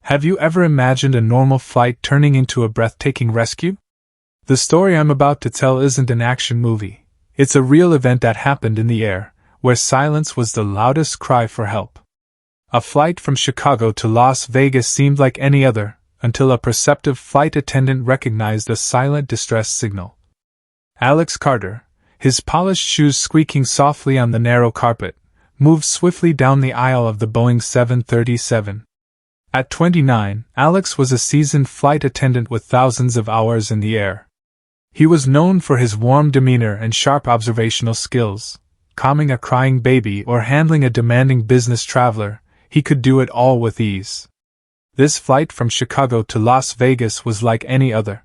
Have you ever imagined a normal flight turning into a breathtaking rescue? The story I'm about to tell isn't an action movie. It's a real event that happened in the air, where silence was the loudest cry for help. A flight from Chicago to Las Vegas seemed like any other, until a perceptive flight attendant recognized a silent distress signal. Alex Carter, his polished shoes squeaking softly on the narrow carpet, moved swiftly down the aisle of the Boeing 737. At 29, Alex was a seasoned flight attendant with thousands of hours in the air. He was known for his warm demeanor and sharp observational skills. Calming a crying baby or handling a demanding business traveler, he could do it all with ease. This flight from Chicago to Las Vegas was like any other.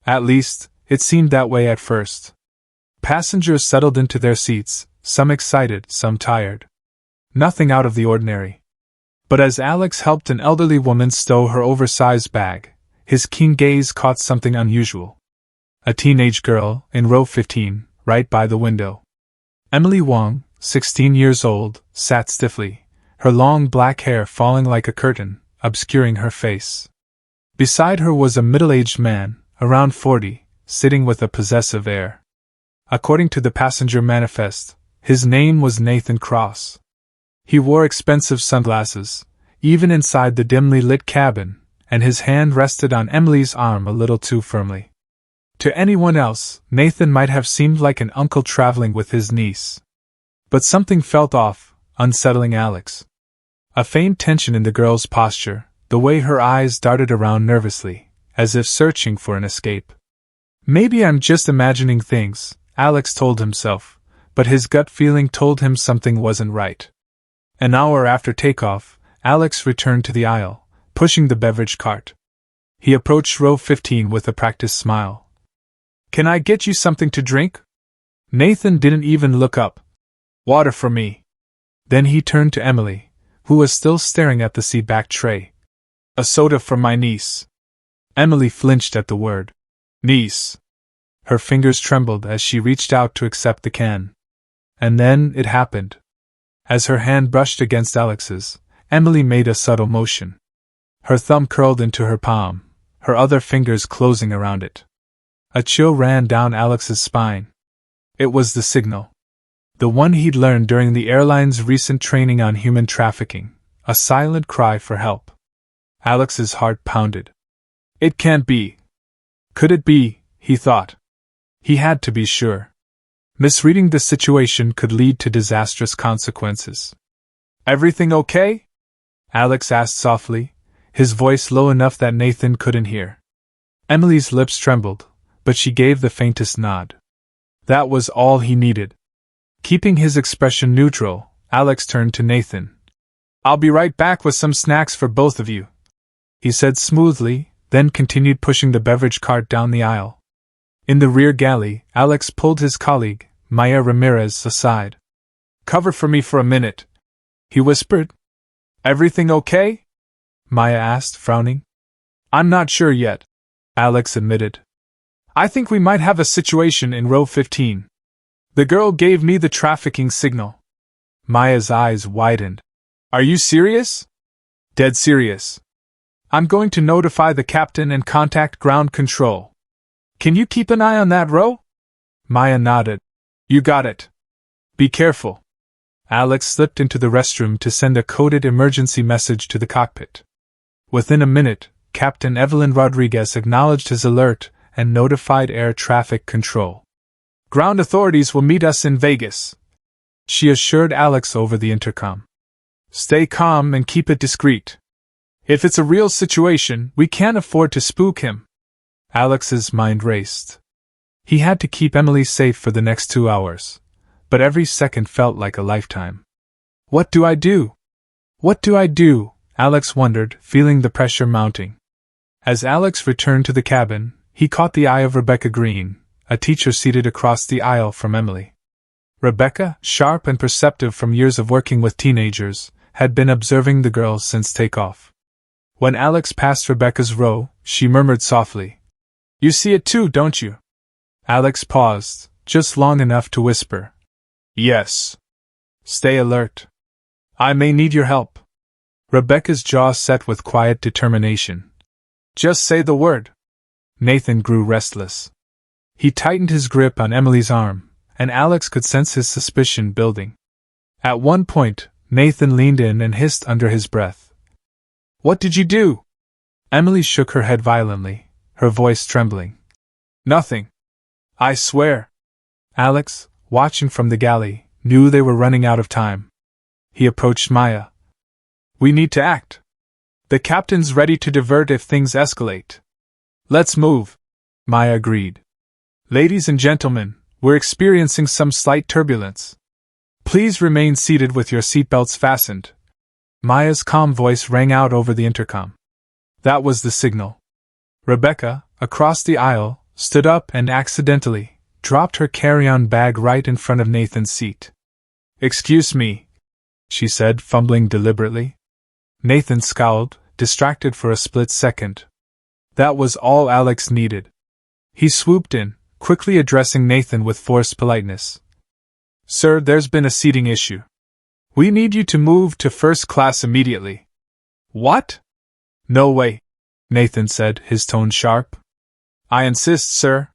At least, it seemed that way at first. Passengers settled into their seats, some excited, some tired. Nothing out of the ordinary. But as Alex helped an elderly woman stow her oversized bag, his keen gaze caught something unusual. A teenage girl, in row 15, right by the window. Emily Wong, 16 years old, sat stiffly, her long black hair falling like a curtain, obscuring her face. Beside her was a middle-aged man, around 40, sitting with a possessive air. According to the passenger manifest, his name was Nathan Cross. He wore expensive sunglasses, even inside the dimly lit cabin, and his hand rested on Emily's arm a little too firmly. To anyone else, Nathan might have seemed like an uncle traveling with his niece. But something felt off, unsettling Alex. A faint tension in the girl's posture, the way her eyes darted around nervously, as if searching for an escape. Maybe I'm just imagining things, Alex told himself, but his gut feeling told him something wasn't right. An hour after takeoff, Alex returned to the aisle, pushing the beverage cart. He approached row 15 with a practiced smile. "Can I get you something to drink?" Nathan didn't even look up. "Water for me." Then he turned to Emily, who was still staring at the seatback tray. "A soda for my niece." Emily flinched at the word. "Niece." Her fingers trembled as she reached out to accept the can. And then it happened. As her hand brushed against Alex's, Emily made a subtle motion. Her thumb curled into her palm, her other fingers closing around it. A chill ran down Alex's spine. It was the signal. The one he'd learned during the airline's recent training on human trafficking, a silent cry for help. Alex's heart pounded. It can't be. Could it be, he thought. He had to be sure. Misreading the situation could lead to disastrous consequences. "Everything okay?" Alex asked softly, his voice low enough that Nathan couldn't hear. Emily's lips trembled, but she gave the faintest nod. That was all he needed. Keeping his expression neutral, Alex turned to Nathan. "I'll be right back with some snacks for both of you," he said smoothly, then continued pushing the beverage cart down the aisle. In the rear galley, Alex pulled his colleague, Maya Ramirez, aside. "Cover for me for a minute," he whispered. "Everything okay?" Maya asked, frowning. "I'm not sure yet," Alex admitted. "I think we might have a situation in row 15. The girl gave me the trafficking signal." Maya's eyes widened. "Are you serious?" "Dead serious. I'm going to notify the captain and contact ground control. Can you keep an eye on that row?" Maya nodded. "You got it. Be careful." Alex slipped into the restroom to send a coded emergency message to the cockpit. Within a minute, Captain Evelyn Rodriguez acknowledged his alert and notified air traffic control. "Ground authorities will meet us in Vegas," she assured Alex over the intercom. "Stay calm and keep it discreet. If it's a real situation, we can't afford to spook him." Alex's mind raced. He had to keep Emily safe for the next 2 hours, but every second felt like a lifetime. "What do I do? What do I do?" Alex wondered, feeling the pressure mounting. As Alex returned to the cabin, he caught the eye of Rebecca Green, a teacher seated across the aisle from Emily. Rebecca, sharp and perceptive from years of working with teenagers, had been observing the girls since takeoff. When Alex passed Rebecca's row, she murmured softly, "You see it too, don't you?" Alex paused, just long enough to whisper, "Yes. Stay alert. I may need your help." Rebecca's jaw set with quiet determination. Just say the word. Nathan grew restless. He tightened his grip on Emily's arm, and Alex could sense his suspicion building. At one point, Nathan leaned in and hissed under his breath. What did you do? Emily shook her head violently, her voice trembling. Nothing. I swear. Alex, watching from the galley, knew they were running out of time. He approached Maya. We need to act. The captain's ready to divert if things escalate. Let's move. Maya agreed. Ladies and gentlemen, we're experiencing some slight turbulence. Please remain seated with your seatbelts fastened. Maya's calm voice rang out over the intercom. That was the signal. Rebecca, across the aisle, stood up and accidentally dropped her carry-on bag right in front of Nathan's seat. Excuse me, she said, fumbling deliberately. Nathan scowled, distracted for a split second. That was all Alex needed. He swooped in, quickly addressing Nathan with forced politeness. Sir, there's been a seating issue. We need you to move to first class immediately. What? No way, Nathan said, his tone sharp. I insist, sir.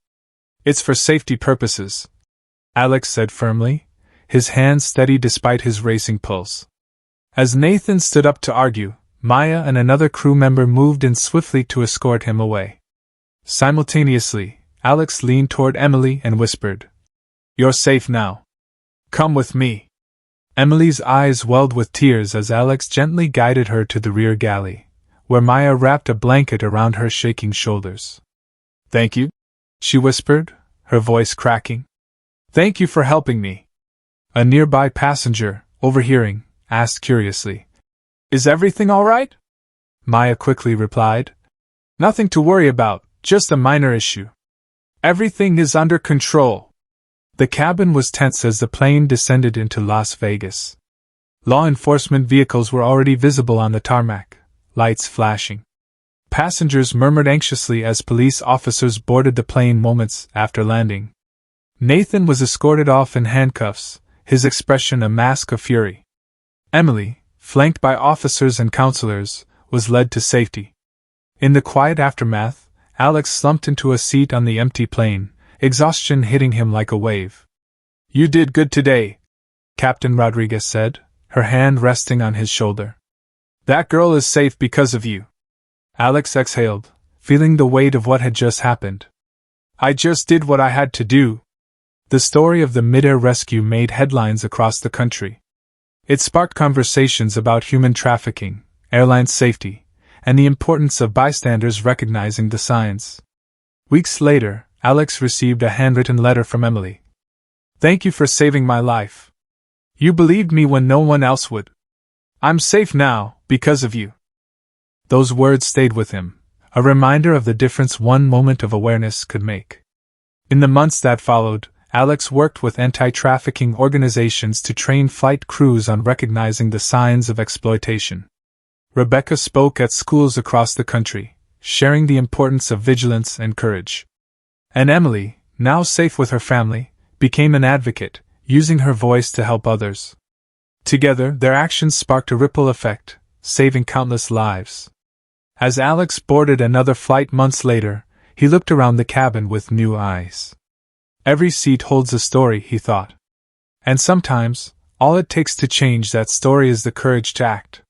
It's for safety purposes, Alex said firmly, his hand steady despite his racing pulse. As Nathan stood up to argue, Maya and another crew member moved in swiftly to escort him away. Simultaneously, Alex leaned toward Emily and whispered, You're safe now. Come with me. Emily's eyes welled with tears as Alex gently guided her to the rear galley, where Maya wrapped a blanket around her shaking shoulders. Thank you, she whispered, her voice cracking. Thank you for helping me. A nearby passenger, overhearing, asked curiously, Is everything all right? Maya quickly replied, Nothing to worry about, just a minor issue. Everything is under control. The cabin was tense as the plane descended into Las Vegas. Law enforcement vehicles were already visible on the tarmac, lights flashing. Passengers murmured anxiously as police officers boarded the plane moments after landing. Nathan was escorted off in handcuffs, his expression a mask of fury. Emily, flanked by officers and counselors, was led to safety. In the quiet aftermath, Alex slumped into a seat on the empty plane, exhaustion hitting him like a wave. You did good today, Captain Rodriguez said, her hand resting on his shoulder. That girl is safe because of you. Alex exhaled, feeling the weight of what had just happened. I just did what I had to do. The story of the mid-air rescue made headlines across the country. It sparked conversations about human trafficking, airline safety, and the importance of bystanders recognizing the signs. Weeks later, Alex received a handwritten letter from Emily. Thank you for saving my life. You believed me when no one else would. I'm safe now, because of you. Those words stayed with him, a reminder of the difference one moment of awareness could make. In the months that followed, Alex worked with anti-trafficking organizations to train flight crews on recognizing the signs of exploitation. Rebecca spoke at schools across the country, sharing the importance of vigilance and courage. And Emily, now safe with her family, became an advocate, using her voice to help others. Together, their actions sparked a ripple effect, saving countless lives. As Alex boarded another flight months later, he looked around the cabin with new eyes. Every seat holds a story, he thought. And sometimes, all it takes to change that story is the courage to act.